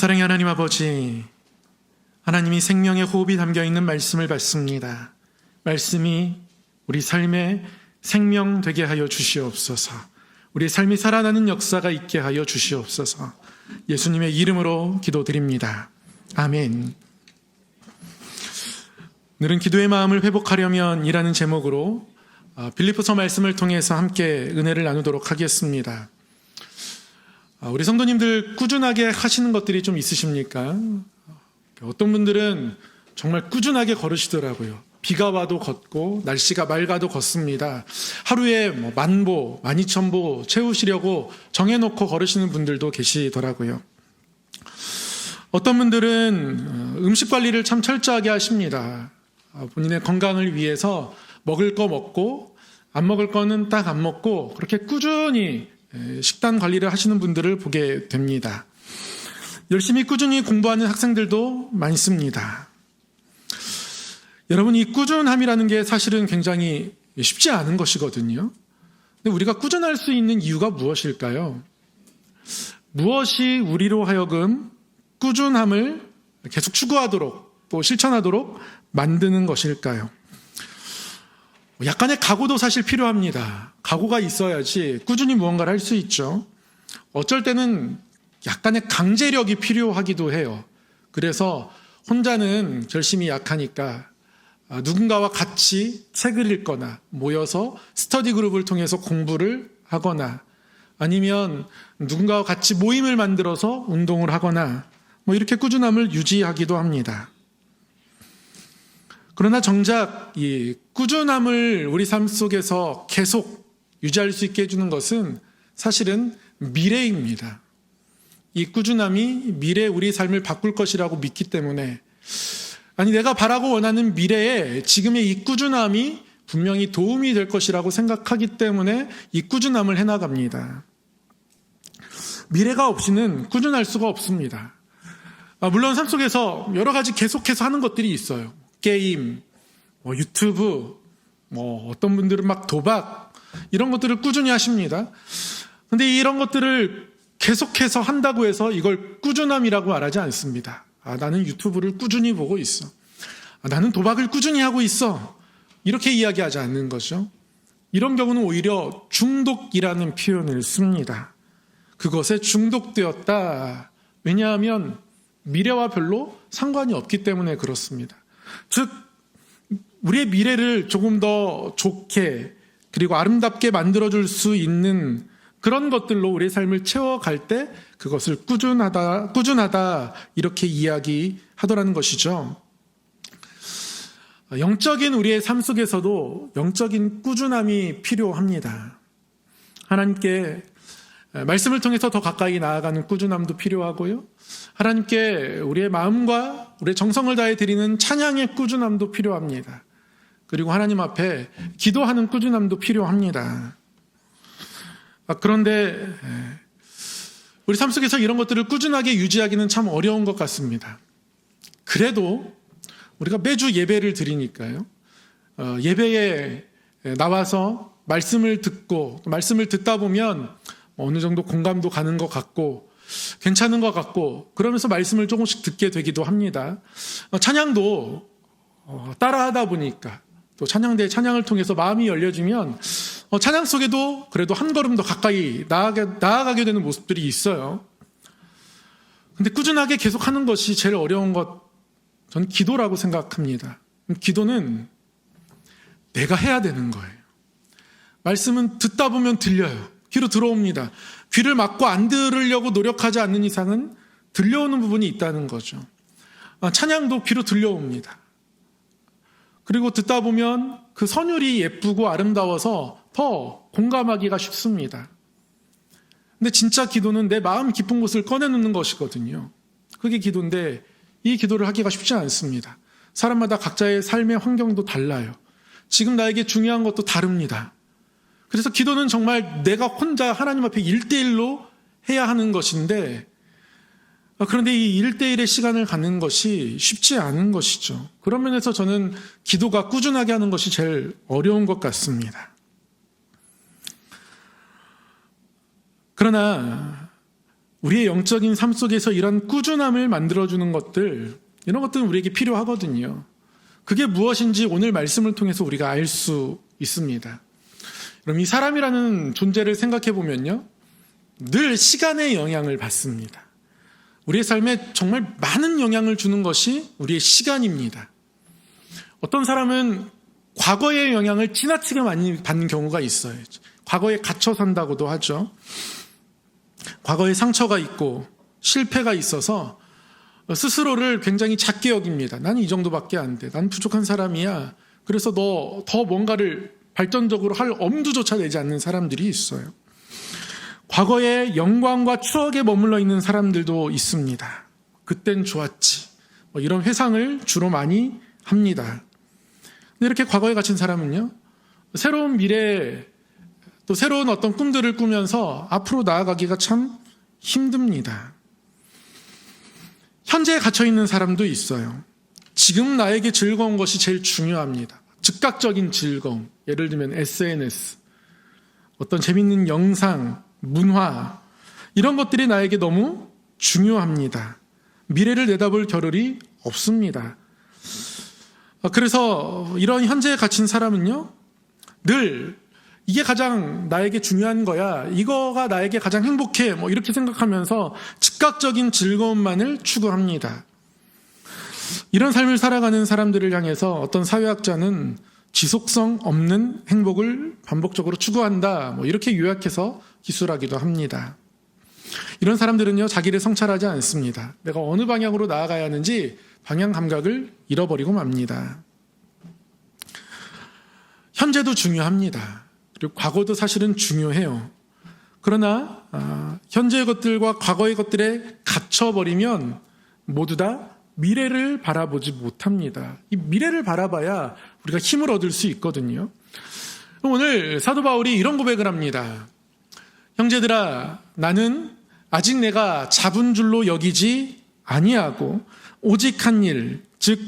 사랑의 하나님 아버지, 하나님이 생명의 호흡이 담겨있는 말씀을 받습니다. 말씀이 우리 삶에 생명 되게 하여 주시옵소서. 우리 삶이 살아나는 역사가 있게 하여 주시옵소서. 예수님의 이름으로 기도드립니다. 아멘. 오늘은 기도의 마음을 회복하려면 이라는 제목으로 빌립보서 말씀을 통해서 함께 은혜를 나누도록 하겠습니다. 우리 성도님들 꾸준하게 하시는 것들이 좀 있으십니까? 어떤 분들은 정말 꾸준하게 걸으시더라고요. 비가 와도 걷고 날씨가 맑아도 걷습니다. 하루에 10,000보, 12,000보 채우시려고 정해놓고 걸으시는 분들도 계시더라고요. 어떤 분들은 음식 관리를 참 철저하게 하십니다. 본인의 건강을 위해서 먹을 거 먹고 안 먹을 거는 딱 안 먹고 그렇게 꾸준히 식단 관리를 하시는 분들을 보게 됩니다. 열심히 꾸준히 공부하는 학생들도 많습니다. 여러분, 이 꾸준함이라는 게 사실은 굉장히 쉽지 않은 것이거든요. 근데 우리가 꾸준할 수 있는 이유가 무엇일까요? 무엇이 우리로 하여금 꾸준함을 계속 추구하도록 또 실천하도록 만드는 것일까요? 약간의 각오도 사실 필요합니다. 각오가 있어야지 꾸준히 무언가를 할 수 있죠. 어쩔 때는 약간의 강제력이 필요하기도 해요. 그래서 혼자는 결심이 약하니까 누군가와 같이 책을 읽거나 모여서 스터디 그룹을 통해서 공부를 하거나 아니면 누군가와 같이 모임을 만들어서 운동을 하거나 이렇게 꾸준함을 유지하기도 합니다. 그러나 정작 이 꾸준함을 우리 삶 속에서 계속 유지할 수 있게 해주는 것은 사실은 미래입니다. 이 꾸준함이 미래 우리 삶을 바꿀 것이라고 믿기 때문에 내가 바라고 원하는 미래에 지금의 이 꾸준함이 분명히 도움이 될 것이라고 생각하기 때문에 이 꾸준함을 해나갑니다. 미래가 없이는 꾸준할 수가 없습니다. 물론 삶 속에서 여러 가지 계속해서 하는 것들이 있어요. 게임, 유튜브, 어떤 분들은 막 도박, 이런 것들을 꾸준히 하십니다. 근데 이런 것들을 계속해서 한다고 해서 이걸 꾸준함이라고 말하지 않습니다. 나는 유튜브를 꾸준히 보고 있어. 나는 도박을 꾸준히 하고 있어. 이렇게 이야기하지 않는 거죠. 이런 경우는 오히려 중독이라는 표현을 씁니다. 그것에 중독되었다. 왜냐하면 미래와 별로 상관이 없기 때문에 그렇습니다. 즉, 우리의 미래를 조금 더 좋게 그리고 아름답게 만들어줄 수 있는 그런 것들로 우리의 삶을 채워갈 때 그것을 꾸준하다 이렇게 이야기하더라는 것이죠. 영적인 우리의 삶 속에서도 영적인 꾸준함이 필요합니다. 하나님께 말씀을 통해서 더 가까이 나아가는 꾸준함도 필요하고요. 하나님께 우리의 마음과 우리의 정성을 다해 드리는 찬양의 꾸준함도 필요합니다. 그리고 하나님 앞에 기도하는 꾸준함도 필요합니다. 그런데 우리 삶 속에서 이런 것들을 꾸준하게 유지하기는 참 어려운 것 같습니다. 그래도 우리가 매주 예배를 드리니까요. 예배에 나와서 말씀을 듣고 말씀을 듣다 보면 어느 정도 공감도 가는 것 같고 괜찮은 것 같고 그러면서 말씀을 조금씩 듣게 되기도 합니다. 찬양도 따라하다 보니까 또 찬양대의 찬양을 통해서 마음이 열려지면 찬양 속에도 그래도 한 걸음 더 가까이 나아가게 되는 모습들이 있어요. 근데 꾸준하게 계속하는 것이 제일 어려운 것, 전 기도라고 생각합니다. 기도는 내가 해야 되는 거예요. 말씀은 듣다 보면 들려요. 귀로 들어옵니다. 귀를 막고 안 들으려고 노력하지 않는 이상은 들려오는 부분이 있다는 거죠. 찬양도 귀로 들려옵니다. 그리고 듣다 보면 그 선율이 예쁘고 아름다워서 더 공감하기가 쉽습니다. 근데 진짜 기도는 내 마음 깊은 곳을 꺼내놓는 것이거든요. 그게 기도인데 이 기도를 하기가 쉽지 않습니다. 사람마다 각자의 삶의 환경도 달라요. 지금 나에게 중요한 것도 다릅니다. 그래서 기도는 정말 내가 혼자 하나님 앞에 1:1로 해야 하는 것인데 그런데 이 1:1의 시간을 갖는 것이 쉽지 않은 것이죠. 그런 면에서 저는 기도가 꾸준하게 하는 것이 제일 어려운 것 같습니다. 그러나 우리의 영적인 삶 속에서 이런 꾸준함을 만들어주는 것들, 이런 것들은 우리에게 필요하거든요. 그게 무엇인지 오늘 말씀을 통해서 우리가 알 수 있습니다. 그럼 이 사람이라는 존재를 생각해 보면요, 늘 시간의 영향을 받습니다. 우리의 삶에 정말 많은 영향을 주는 것이 우리의 시간입니다. 어떤 사람은 과거의 영향을 지나치게 많이 받는 경우가 있어요. 과거에 갇혀 산다고도 하죠. 과거에 상처가 있고 실패가 있어서 스스로를 굉장히 작게 여깁니다. 나는 이 정도밖에 안 돼. 난 부족한 사람이야. 그래서 너 더 뭔가를 발전적으로 할 엄두조차 내지 않는 사람들이 있어요. 과거의 영광과 추억에 머물러 있는 사람들도 있습니다. 그땐 좋았지. 이런 회상을 주로 많이 합니다. 근데 이렇게 과거에 갇힌 사람은요, 새로운 미래, 또 새로운 어떤 꿈들을 꾸면서 앞으로 나아가기가 참 힘듭니다. 현재에 갇혀있는 사람도 있어요. 지금 나에게 즐거운 것이 제일 중요합니다. 즉각적인 즐거움, 예를 들면 SNS, 어떤 재밌는 영상, 문화, 이런 것들이 나에게 너무 중요합니다. 미래를 내다볼 겨를이 없습니다. 그래서 이런 현재에 갇힌 사람은요, 늘 이게 가장 나에게 중요한 거야, 이거가 나에게 가장 행복해, 이렇게 생각하면서 즉각적인 즐거움만을 추구합니다. 이런 삶을 살아가는 사람들을 향해서 어떤 사회학자는 지속성 없는 행복을 반복적으로 추구한다, 이렇게 요약해서 기술하기도 합니다. 이런 사람들은요, 자기를 성찰하지 않습니다. 내가 어느 방향으로 나아가야 하는지 방향 감각을 잃어버리고 맙니다. 현재도 중요합니다. 그리고 과거도 사실은 중요해요. 그러나 현재의 것들과 과거의 것들에 갇혀버리면 모두 다 미래를 바라보지 못합니다. 이 미래를 바라봐야 우리가 힘을 얻을 수 있거든요. 오늘 사도 바울이 이런 고백을 합니다. 형제들아, 나는 아직 내가 잡은 줄로 여기지 아니하고 오직 한 일, 즉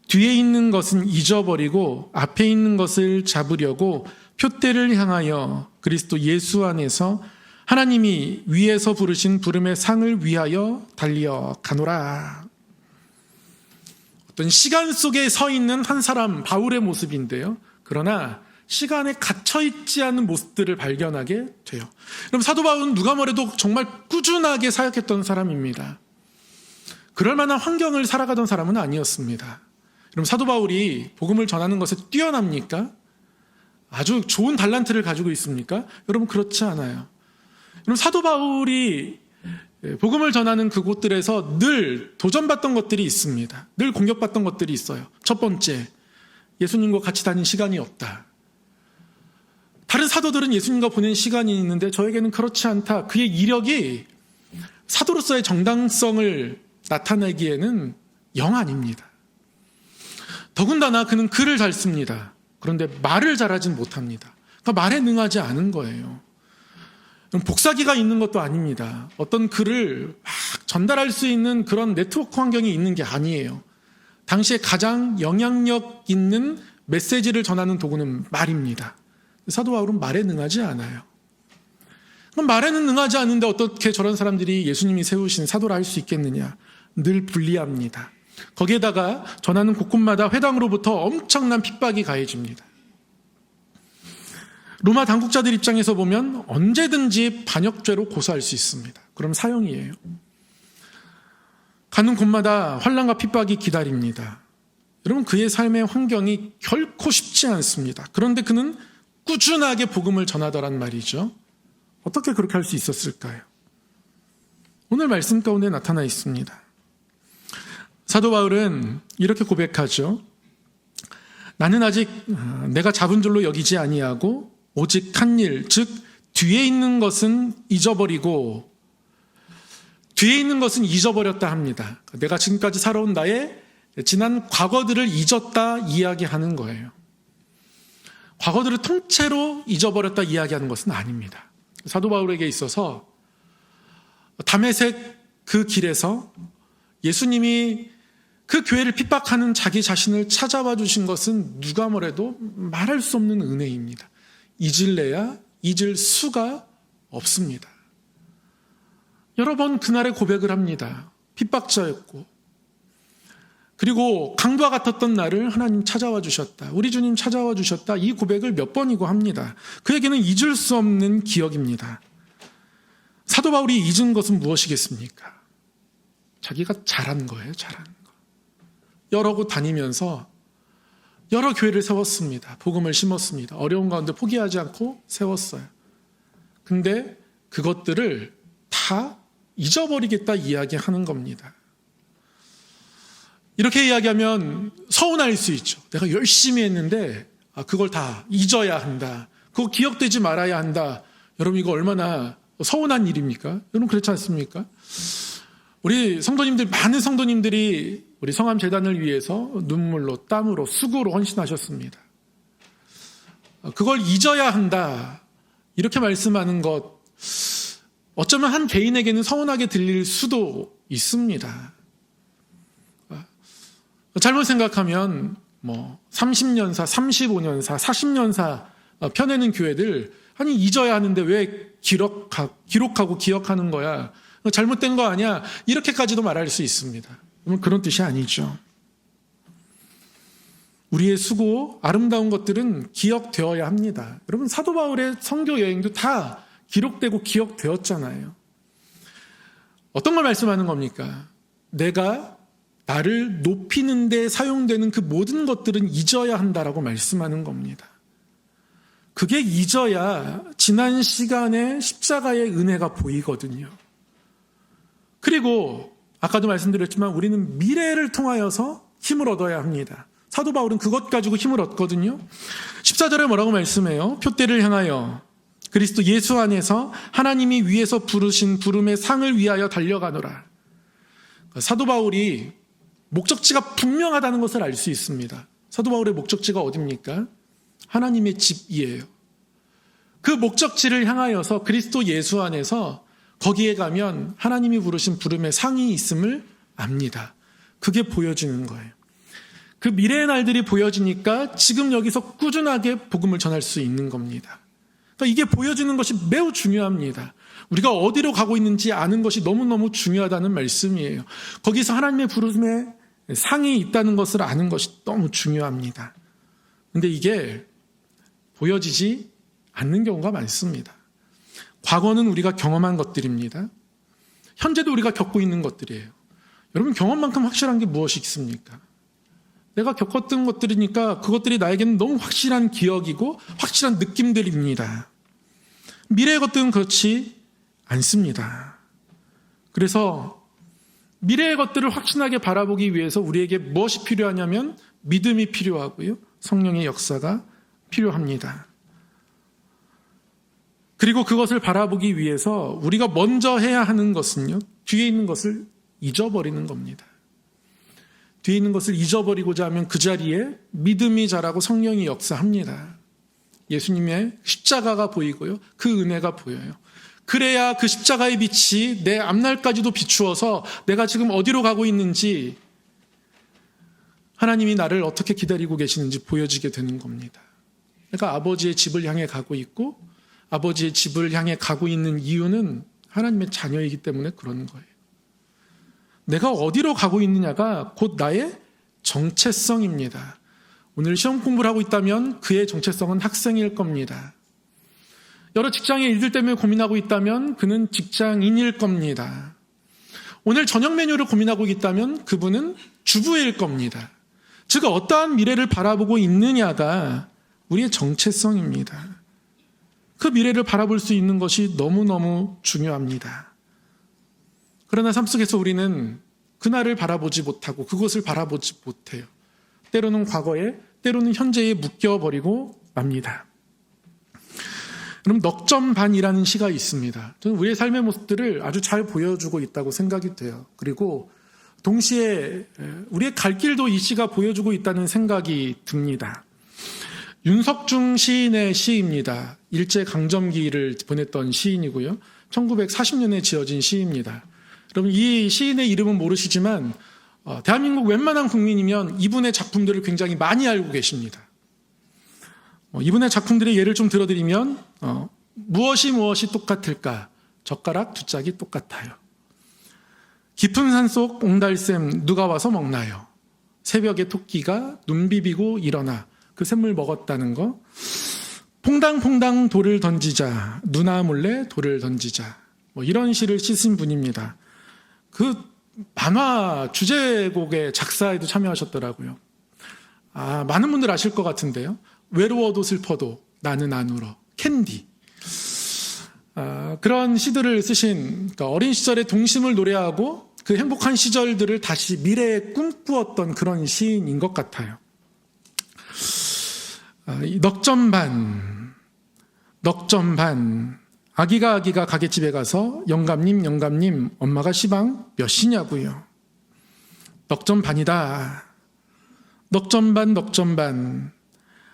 뒤에 있는 것은 잊어버리고 앞에 있는 것을 잡으려고 표대를 향하여 그리스도 예수 안에서 하나님이 위에서 부르신 부름의 상을 위하여 달려 가노라. 어떤 시간 속에 서 있는 한 사람, 바울의 모습인데요. 그러나 시간에 갇혀있지 않은 모습들을 발견하게 돼요. 그럼 사도 바울은 누가 뭐래도 정말 꾸준하게 사역했던 사람입니다. 그럴 만한 환경을 살아가던 사람은 아니었습니다. 그럼 사도 바울이 복음을 전하는 것에 뛰어납니까? 아주 좋은 달란트를 가지고 있습니까? 여러분, 그렇지 않아요. 그럼 사도 바울이 복음을 전하는 그곳들에서 늘 도전받던 것들이 있습니다. 늘 공격받던 것들이 있어요. 첫 번째, 예수님과 같이 다닌 시간이 없다. 다른 사도들은 예수님과 보낸 시간이 있는데 저에게는 그렇지 않다. 그의 이력이 사도로서의 정당성을 나타내기에는 영 아닙니다. 더군다나 그는 글을 잘 씁니다. 그런데 말을 잘하진 못합니다. 그러니까 말에 능하지 않은 거예요. 복사기가 있는 것도 아닙니다. 어떤 글을 막 전달할 수 있는 그런 네트워크 환경이 있는 게 아니에요. 당시에 가장 영향력 있는 메시지를 전하는 도구는 말입니다. 사도 바울은 말에 능하지 않아요. 그럼 말에는 능하지 않은데 어떻게 저런 사람들이 예수님이 세우신 사도라 할 수 있겠느냐? 늘 불리합니다. 거기에다가 전하는 곳곳마다 회당으로부터 엄청난 핍박이 가해집니다. 로마 당국자들 입장에서 보면 언제든지 반역죄로 고소할 수 있습니다. 그럼 사형이에요. 가는 곳마다 환난과 핍박이 기다립니다. 여러분, 그의 삶의 환경이 결코 쉽지 않습니다. 그런데 그는 꾸준하게 복음을 전하더란 말이죠. 어떻게 그렇게 할 수 있었을까요? 오늘 말씀 가운데 나타나 있습니다. 사도 바울은 이렇게 고백하죠. 나는 아직 내가 잡은 줄로 여기지 아니하고 오직 한 일, 즉 뒤에 있는 것은 잊어버리고, 뒤에 있는 것은 잊어버렸다 합니다. 내가 지금까지 살아온 나의 지난 과거들을 잊었다 이야기하는 거예요. 과거들을 통째로 잊어버렸다 이야기하는 것은 아닙니다. 사도 바울에게 있어서 다메섹 그 길에서 예수님이 그 교회를 핍박하는 자기 자신을 찾아와 주신 것은 누가 뭐래도 말할 수 없는 은혜입니다. 잊을래야 잊을 수가 없습니다. 여러 번 그날의 고백을 합니다. 핍박자였고, 그리고 강도와 같았던 나를 하나님 찾아와 주셨다. 우리 주님 찾아와 주셨다. 이 고백을 몇 번이고 합니다. 그에게는 잊을 수 없는 기억입니다. 사도 바울이 잊은 것은 무엇이겠습니까? 자기가 잘한 거예요. 잘한 거. 여러 곳 다니면서 여러 교회를 세웠습니다. 복음을 심었습니다. 어려운 가운데 포기하지 않고 세웠어요. 근데 그것들을 다 잊어버리겠다 이야기하는 겁니다. 이렇게 이야기하면 서운할 수 있죠. 내가 열심히 했는데 그걸 다 잊어야 한다. 그거 기억되지 말아야 한다. 여러분 이거 얼마나 서운한 일입니까? 여러분 그렇지 않습니까? 우리 성도님들, 많은 성도님들이 우리 성암재단을 위해서 눈물로, 땀으로, 수고로 헌신하셨습니다. 그걸 잊어야 한다. 이렇게 말씀하는 것, 어쩌면 한 개인에게는 서운하게 들릴 수도 있습니다. 잘못 생각하면 30년사, 35년사, 40년사 펴내는 교회들 아니 잊어야 하는데 왜 기록하고 기억하는 거야? 잘못된 거 아니야? 이렇게까지도 말할 수 있습니다. 그런 뜻이 아니죠. 우리의 수고, 아름다운 것들은 기억되어야 합니다. 여러분 사도 바울의 선교 여행도 다 기록되고 기억되었잖아요. 어떤 걸 말씀하는 겁니까? 내가 나를 높이는 데 사용되는 그 모든 것들은 잊어야 한다라고 말씀하는 겁니다. 그게 잊어야 지난 시간의 십자가의 은혜가 보이거든요. 그리고 아까도 말씀드렸지만 우리는 미래를 통하여서 힘을 얻어야 합니다. 사도 바울은 그것 가지고 힘을 얻거든요. 14절에 뭐라고 말씀해요? 표대를 향하여 그리스도 예수 안에서 하나님이 위에서 부르신 부름의 상을 위하여 달려가노라. 사도 바울이 목적지가 분명하다는 것을 알 수 있습니다. 사도 바울의 목적지가 어디입니까? 하나님의 집이에요. 그 목적지를 향하여서 그리스도 예수 안에서 거기에 가면 하나님이 부르신 부름의 상이 있음을 압니다. 그게 보여지는 거예요. 그 미래의 날들이 보여지니까 지금 여기서 꾸준하게 복음을 전할 수 있는 겁니다. 그러니까 이게 보여지는 것이 매우 중요합니다. 우리가 어디로 가고 있는지 아는 것이 너무너무 중요하다는 말씀이에요. 거기서 하나님의 부르심에 상이 있다는 것을 아는 것이 너무 중요합니다. 그런데 이게 보여지지 않는 경우가 많습니다. 과거는 우리가 경험한 것들입니다. 현재도 우리가 겪고 있는 것들이에요. 여러분 경험만큼 확실한 게 무엇이 있습니까? 내가 겪었던 것들이니까 그것들이 나에게는 너무 확실한 기억이고 확실한 느낌들입니다. 미래의 것들은 그렇지 않습니다. 그래서 미래의 것들을 확신하게 바라보기 위해서 우리에게 무엇이 필요하냐면 믿음이 필요하고요. 성령의 역사가 필요합니다. 그리고 그것을 바라보기 위해서 우리가 먼저 해야 하는 것은요. 뒤에 있는 것을 잊어버리는 겁니다. 뒤에 있는 것을 잊어버리고자 하면 그 자리에 믿음이 자라고 성령이 역사합니다. 예수님의 십자가가 보이고요. 그 은혜가 보여요. 그래야 그 십자가의 빛이 내 앞날까지도 비추어서 내가 지금 어디로 가고 있는지 하나님이 나를 어떻게 기다리고 계시는지 보여지게 되는 겁니다. 내가 아버지의 집을 향해 가고 있고 아버지의 집을 향해 가고 있는 이유는 하나님의 자녀이기 때문에 그런 거예요. 내가 어디로 가고 있느냐가 곧 나의 정체성입니다. 오늘 시험 공부를 하고 있다면 그의 정체성은 학생일 겁니다. 여러 직장의 일들 때문에 고민하고 있다면 그는 직장인일 겁니다. 오늘 저녁 메뉴를 고민하고 있다면 그분은 주부일 겁니다. 즉 어떠한 미래를 바라보고 있느냐가 우리의 정체성입니다. 그 미래를 바라볼 수 있는 것이 너무너무 중요합니다. 그러나 삶 속에서 우리는 그날을 바라보지 못하고 그것을 바라보지 못해요. 때로는 과거에, 때로는 현재에 묶여버리고 맙니다. 그럼 넉점반이라는 시가 있습니다. 저는 우리의 삶의 모습들을 아주 잘 보여주고 있다고 생각이 돼요. 그리고 동시에 우리의 갈 길도 이 시가 보여주고 있다는 생각이 듭니다. 윤석중 시인의 시입니다. 일제강점기를 보냈던 시인이고요. 1940년에 지어진 시입니다. 여러분 이 시인의 이름은 모르시지만 대한민국 웬만한 국민이면 이분의 작품들을 굉장히 많이 알고 계십니다. 이분의 작품들의 예를 좀 들어드리면 무엇이 똑같을까? 젓가락 두 짝이 똑같아요. 깊은 산속 옹달샘 누가 와서 먹나요? 새벽에 토끼가 눈 비비고 일어나 그 샘물 먹었다는 거. 퐁당퐁당 돌을 던지자, 누나 몰래 돌을 던지자. 뭐 이런 시를 쓰신 분입니다. 그 만화 주제곡의 작사에도 참여하셨더라고요. 많은 분들 아실 것 같은데요. 외로워도 슬퍼도 나는 안 울어. 캔디. 그런 시들을 쓰신, 그러니까 어린 시절의 동심을 노래하고 그 행복한 시절들을 다시 미래에 꿈꾸었던 그런 시인인 것 같아요. 넉점반. 아기가 가게집에 가서 영감님 엄마가 시방 몇 시냐고요. 넉점반이다. 넉점반.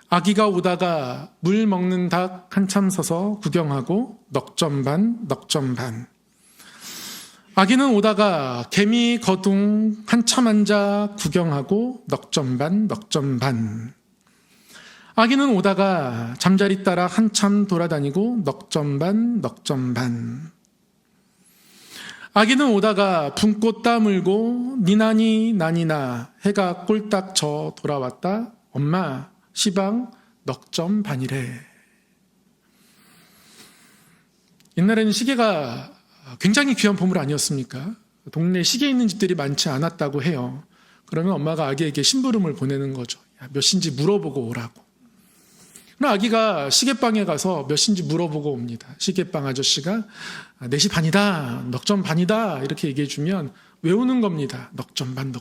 아기가 오다가 물 먹는 닭 한참 서서 구경하고 넉점반. 아기는 오다가 개미 거둥 한참 앉아 구경하고 넉점반. 아기는 오다가 잠자리 따라 한참 돌아다니고 넉점반. 아기는 오다가 붕꽃 따물고 니나니 나니나 해가 꼴딱 져 돌아왔다. 엄마 시방 넉점반이래. 옛날에는 시계가 굉장히 귀한 보물 아니었습니까? 동네에 시계 있는 집들이 많지 않았다고 해요. 그러면 엄마가 아기에게 심부름을 보내는 거죠. 몇 시인지 물어보고 오라고. 그럼 아기가 시계방에 가서 몇 시인지 물어보고 옵니다. 시계방 아저씨가 4시 반이다, 넉점반이다 이렇게 얘기해 주면 외우는 겁니다. 넉점반.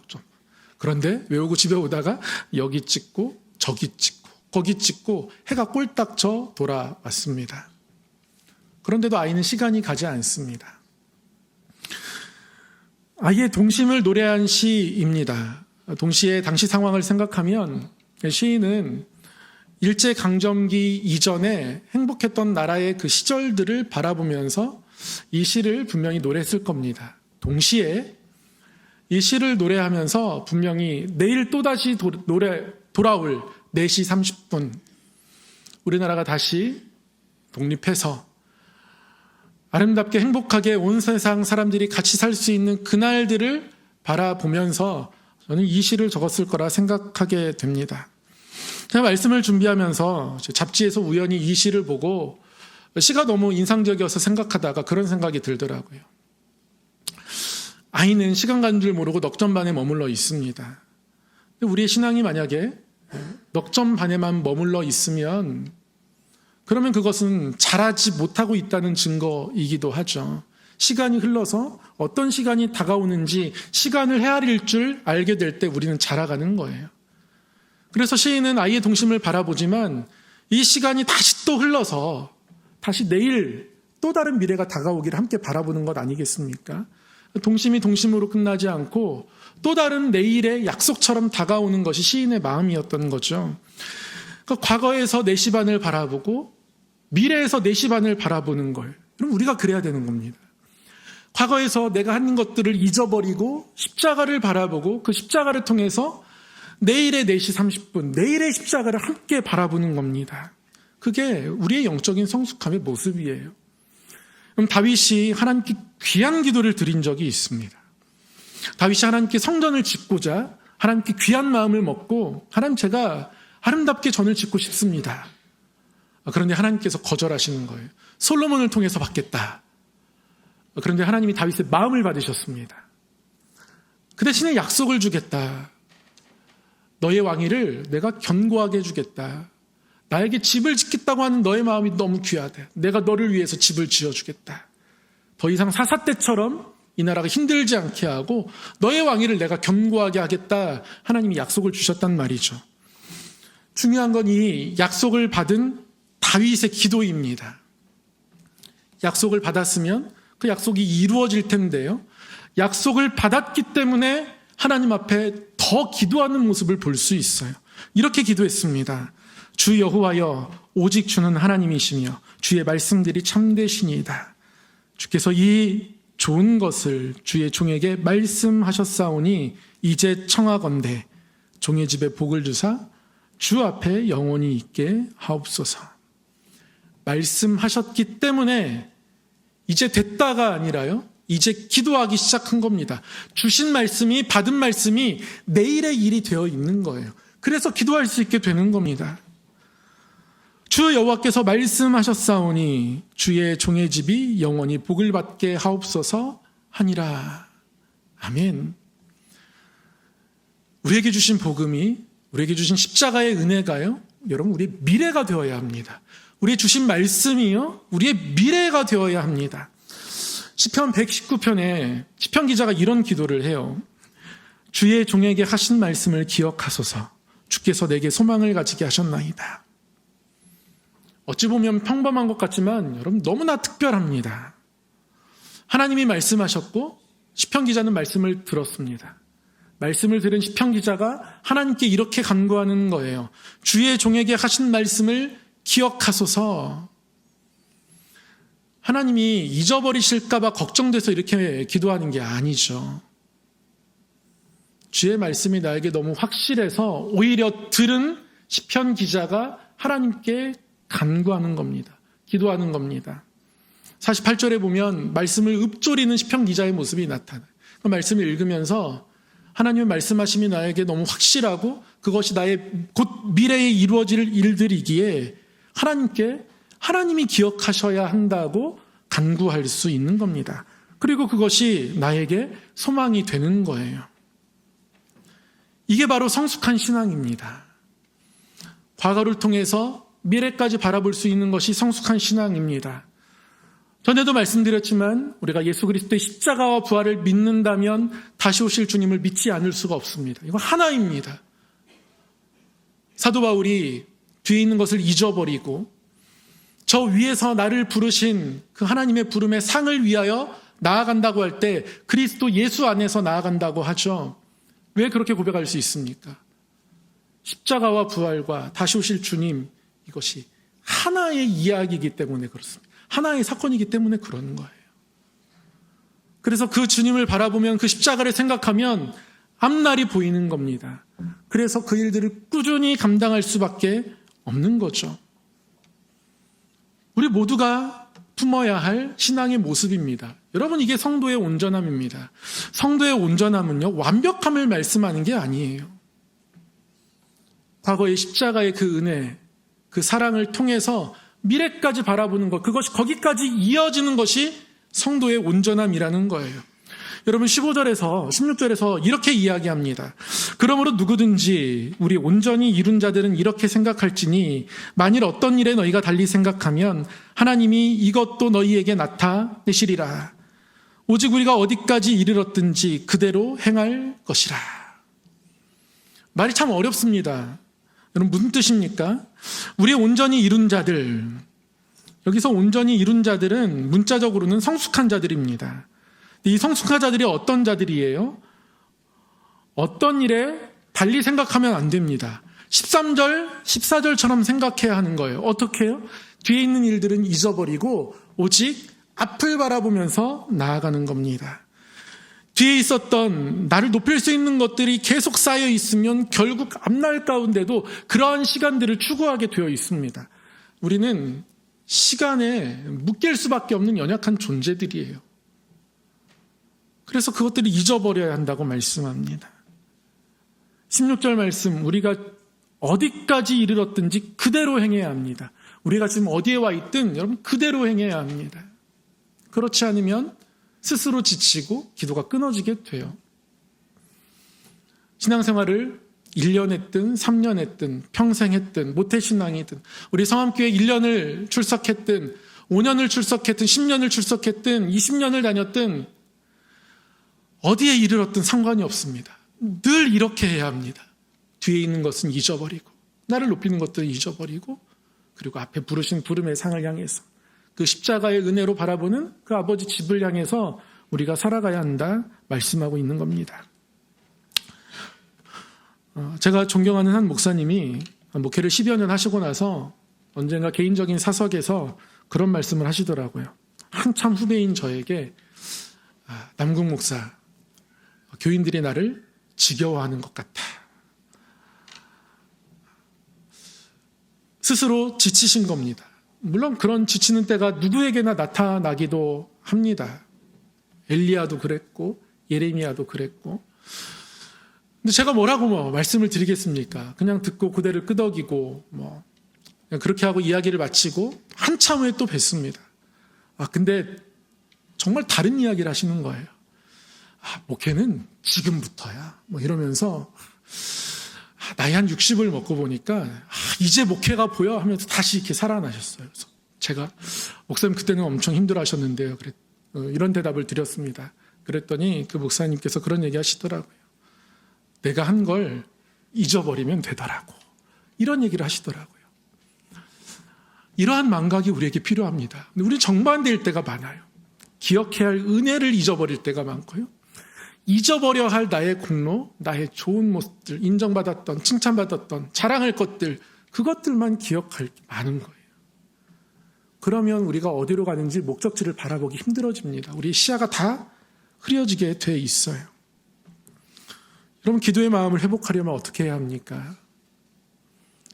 그런데 외우고 집에 오다가 여기 찍고 저기 찍고 거기 찍고 해가 꼴딱 져 돌아왔습니다. 그런데도 아이는 시간이 가지 않습니다. 아이의 동심을 노래한 시입니다. 동시에 당시 상황을 생각하면 시인은 일제강점기 이전에 행복했던 나라의 그 시절들을 바라보면서 이 시를 분명히 노래했을 겁니다. 동시에 이 시를 노래하면서 분명히 내일 또다시 돌아올 4시 30분 우리나라가 다시 독립해서 아름답게 행복하게 온 세상 사람들이 같이 살 수 있는 그날들을 바라보면서 저는 이 시를 적었을 거라 생각하게 됩니다. 제가 말씀을 준비하면서 잡지에서 우연히 이 시를 보고 시가 너무 인상적이어서 생각하다가 그런 생각이 들더라고요. 아이는 시간 가는 줄 모르고 넉점반에 머물러 있습니다. 우리의 신앙이 만약에 넉점반에만 머물러 있으면 그러면 그것은 자라지 못하고 있다는 증거이기도 하죠. 시간이 흘러서 어떤 시간이 다가오는지 시간을 헤아릴 줄 알게 될 때 우리는 자라가는 거예요. 그래서 시인은 아이의 동심을 바라보지만 이 시간이 다시 또 흘러서 다시 내일 또 다른 미래가 다가오기를 함께 바라보는 것 아니겠습니까? 동심이 동심으로 끝나지 않고 또 다른 내일의 약속처럼 다가오는 것이 시인의 마음이었던 거죠. 그러니까 과거에서 4시 반을 바라보고 미래에서 4시 반을 바라보는 걸. 그럼 우리가 그래야 되는 겁니다. 과거에서 내가 한 것들을 잊어버리고 십자가를 바라보고 그 십자가를 통해서 내일의 4시 30분, 내일의 십자가를 함께 바라보는 겁니다. 그게 우리의 영적인 성숙함의 모습이에요. 그럼 다윗이 하나님께 귀한 기도를 드린 적이 있습니다. 다윗이 하나님께 성전을 짓고자 하나님께 귀한 마음을 먹고 하나님 제가 아름답게 전을 짓고 싶습니다. 그런데 하나님께서 거절하시는 거예요. 솔로몬을 통해서 받겠다. 그런데 하나님이 다윗의 마음을 받으셨습니다. 그 대신에 약속을 주겠다. 너의 왕위를 내가 견고하게 해주겠다. 나에게 집을 짓겠다고 하는 너의 마음이 너무 귀하다. 내가 너를 위해서 집을 지어주겠다. 더 이상 사사 때처럼 이 나라가 힘들지 않게 하고 너의 왕위를 내가 견고하게 하겠다. 하나님이 약속을 주셨단 말이죠. 중요한 건 이 약속을 받은 다윗의 기도입니다. 약속을 받았으면 그 약속이 이루어질 텐데요. 약속을 받았기 때문에 하나님 앞에 더 기도하는 모습을 볼 수 있어요. 이렇게 기도했습니다. 주 여호와여 오직 주는 하나님이시며 주의 말씀들이 참되시니이다. 주께서 이 좋은 것을 주의 종에게 말씀하셨사오니 이제 청하건대 종의 집에 복을 주사 주 앞에 영원히 있게 하옵소서. 말씀하셨기 때문에 이제 됐다가 아니라요. 이제 기도하기 시작한 겁니다. 주신 말씀이, 받은 말씀이 내일의 일이 되어 있는 거예요. 그래서 기도할 수 있게 되는 겁니다. 주 여호와께서 말씀하셨사오니 주의 종의 집이 영원히 복을 받게 하옵소서 하니라. 아멘. 우리에게 주신 복음이, 우리에게 주신 십자가의 은혜가요, 여러분, 우리의 미래가 되어야 합니다. 우리의 주신 말씀이요, 우리의 미래가 되어야 합니다. 시편 119편에 시편 기자가 이런 기도를 해요. 주의 종에게 하신 말씀을 기억하소서. 주께서 내게 소망을 가지게 하셨나이다. 어찌 보면 평범한 것 같지만 여러분 너무나 특별합니다. 하나님이 말씀하셨고 시편 기자는 말씀을 들었습니다. 말씀을 들은 시편 기자가 하나님께 이렇게 간구하는 거예요. 주의 종에게 하신 말씀을 기억하소서. 하나님이 잊어버리실까 봐 걱정돼서 이렇게 기도하는 게 아니죠. 주의 말씀이 나에게 너무 확실해서 오히려 들은 시편 기자가 하나님께 간구하는 겁니다. 기도하는 겁니다. 48절에 보면 말씀을 읊조리는 시편 기자의 모습이 나타나요. 그 말씀을 읽으면서 하나님의 말씀하심이 나에게 너무 확실하고 그것이 나의 곧 미래에 이루어질 일들이기에 하나님이 기억하셔야 한다고 간구할 수 있는 겁니다. 그리고 그것이 나에게 소망이 되는 거예요. 이게 바로 성숙한 신앙입니다. 과거를 통해서 미래까지 바라볼 수 있는 것이 성숙한 신앙입니다. 전에도 말씀드렸지만 우리가 예수 그리스도의 십자가와 부활을 믿는다면 다시 오실 주님을 믿지 않을 수가 없습니다. 이건 하나입니다. 사도 바울이 뒤에 있는 것을 잊어버리고 저 위에서 나를 부르신 그 하나님의 부름의 상을 위하여 나아간다고 할 때 그리스도 예수 안에서 나아간다고 하죠. 왜 그렇게 고백할 수 있습니까? 십자가와 부활과 다시 오실 주님, 이것이 하나의 이야기이기 때문에 그렇습니다. 하나의 사건이기 때문에 그러는 거예요. 그래서 그 주님을 바라보면 그 십자가를 생각하면 앞날이 보이는 겁니다. 그래서 그 일들을 꾸준히 감당할 수밖에 없는 거죠. 우리 모두가 품어야 할 신앙의 모습입니다. 여러분, 이게 성도의 온전함입니다. 성도의 온전함은요, 완벽함을 말씀하는 게 아니에요. 과거의 십자가의 그 은혜, 그 사랑을 통해서 미래까지 바라보는 것, 그것이 거기까지 이어지는 것이 성도의 온전함이라는 거예요. 여러분 15절에서 16절에서 이렇게 이야기합니다. 그러므로 누구든지 우리 온전히 이룬 자들은 이렇게 생각할지니 만일 어떤 일에 너희가 달리 생각하면 하나님이 이것도 너희에게 나타내시리라. 오직 우리가 어디까지 이르렀든지 그대로 행할 것이라. 말이 참 어렵습니다. 여러분 무슨 뜻입니까? 우리 온전히 이룬 자들, 여기서 온전히 이룬 자들은 문자적으로는 성숙한 자들입니다. 이 성숙한 자들이 어떤 자들이에요? 어떤 일에 달리 생각하면 안 됩니다. 13절, 14절처럼 생각해야 하는 거예요. 어떻게 해요? 뒤에 있는 일들은 잊어버리고 오직 앞을 바라보면서 나아가는 겁니다. 뒤에 있었던 나를 높일 수 있는 것들이 계속 쌓여 있으면 결국 앞날 가운데도 그러한 시간들을 추구하게 되어 있습니다. 우리는 시간에 묶일 수밖에 없는 연약한 존재들이에요. 그래서 그것들을 잊어버려야 한다고 말씀합니다. 16절 말씀, 우리가 어디까지 이르렀든지 그대로 행해야 합니다. 우리가 지금 어디에 와 있든 여러분 그대로 행해야 합니다. 그렇지 않으면 스스로 지치고 기도가 끊어지게 돼요. 신앙생활을 1년 했든 3년 했든 평생 했든 모태신앙이든 우리 성함교회 1년을 출석했든 5년을 출석했든 10년을 출석했든 20년을 다녔든 어디에 이르렀든 상관이 없습니다. 늘 이렇게 해야 합니다. 뒤에 있는 것은 잊어버리고 나를 높이는 것들은 잊어버리고 그리고 앞에 부르신 부름의 상을 향해서 그 십자가의 은혜로 바라보는 그 아버지 집을 향해서 우리가 살아가야 한다 말씀하고 있는 겁니다. 제가 존경하는 한 목사님이 목회를 10여 년 하시고 나서 언젠가 개인적인 사석에서 그런 말씀을 하시더라고요. 한참 후배인 저에게 남궁 목사, 교인들이 나를 지겨워하는 것 같아. 스스로 지치신 겁니다. 물론 그런 지치는 때가 누구에게나 나타나기도 합니다. 엘리야도 그랬고 예레미야도 그랬고. 근데 제가 뭐라고 말씀을 드리겠습니까? 그냥 듣고 고개를 끄덕이고 그냥 그렇게 하고 이야기를 마치고 한참 후에 또 뵙습니다. 근데 정말 다른 이야기를 하시는 거예요. 목회는 지금부터야. 이러면서 나이 한 60을 먹고 보니까 이제 목회가 보여 하면서 다시 이렇게 살아나셨어요. 그래서 제가 목사님 그때는 엄청 힘들어하셨는데요. 이런 대답을 드렸습니다. 그랬더니 그 목사님께서 그런 얘기 하시더라고요. 내가 한 걸 잊어버리면 되더라고. 이런 얘기를 하시더라고요. 이러한 망각이 우리에게 필요합니다. 근데 우리 정반대일 때가 많아요. 기억해야 할 은혜를 잊어버릴 때가 많고요. 잊어버려야 할 나의 공로, 나의 좋은 모습들, 인정받았던, 칭찬받았던, 자랑할 것들, 그것들만 기억할 게 많은 거예요. 그러면 우리가 어디로 가는지 목적지를 바라보기 힘들어집니다. 우리 시야가 다 흐려지게 돼 있어요. 여러분, 기도의 마음을 회복하려면 어떻게 해야 합니까?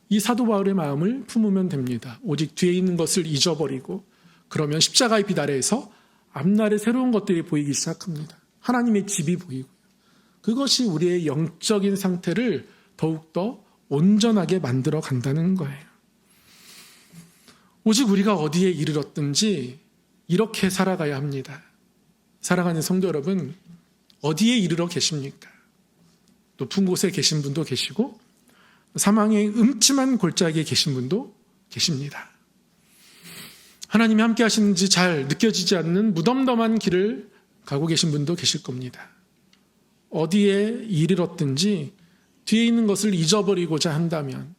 이 사도 바울의 마음을 품으면 됩니다. 오직 뒤에 있는 것을 잊어버리고 그러면 십자가의 빛 아래에서 앞날의 새로운 것들이 보이기 시작합니다. 하나님의 집이 보이고요. 그것이 우리의 영적인 상태를 더욱더 온전하게 만들어 간다는 거예요. 오직 우리가 어디에 이르렀든지 이렇게 살아가야 합니다. 사랑하는 성도 여러분, 어디에 이르러 계십니까? 높은 곳에 계신 분도 계시고 사망의 음침한 골짜기에 계신 분도 계십니다. 하나님이 함께 하시는지 잘 느껴지지 않는 무덤덤한 길을 가고 계신 분도 계실 겁니다. 어디에 이르렀든지 뒤에 있는 것을 잊어버리고자 한다면,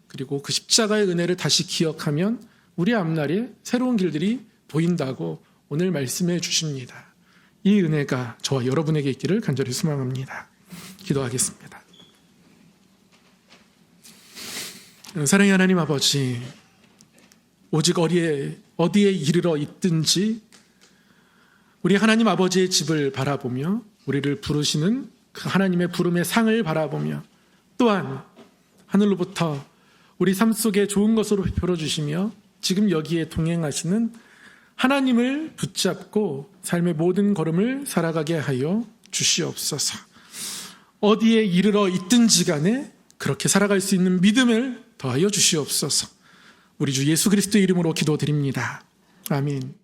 그리고 그 십자가의 은혜를 다시 기억하면 우리 앞날에 새로운 길들이 보인다고 오늘 말씀해 주십니다. 이 은혜가 저와 여러분에게 있기를 간절히 소망합니다. 기도하겠습니다. 사랑의 하나님 아버지, 오직 어디에 이르러 있든지 우리 하나님 아버지의 집을 바라보며 우리를 부르시는 그 하나님의 부름의 상을 바라보며 또한 하늘로부터 우리 삶 속에 좋은 것으로 베풀어 주시며 지금 여기에 동행하시는 하나님을 붙잡고 삶의 모든 걸음을 살아가게 하여 주시옵소서. 어디에 이르러 있든지 간에 그렇게 살아갈 수 있는 믿음을 더하여 주시옵소서. 우리 주 예수 그리스도의 이름으로 기도드립니다. 아멘.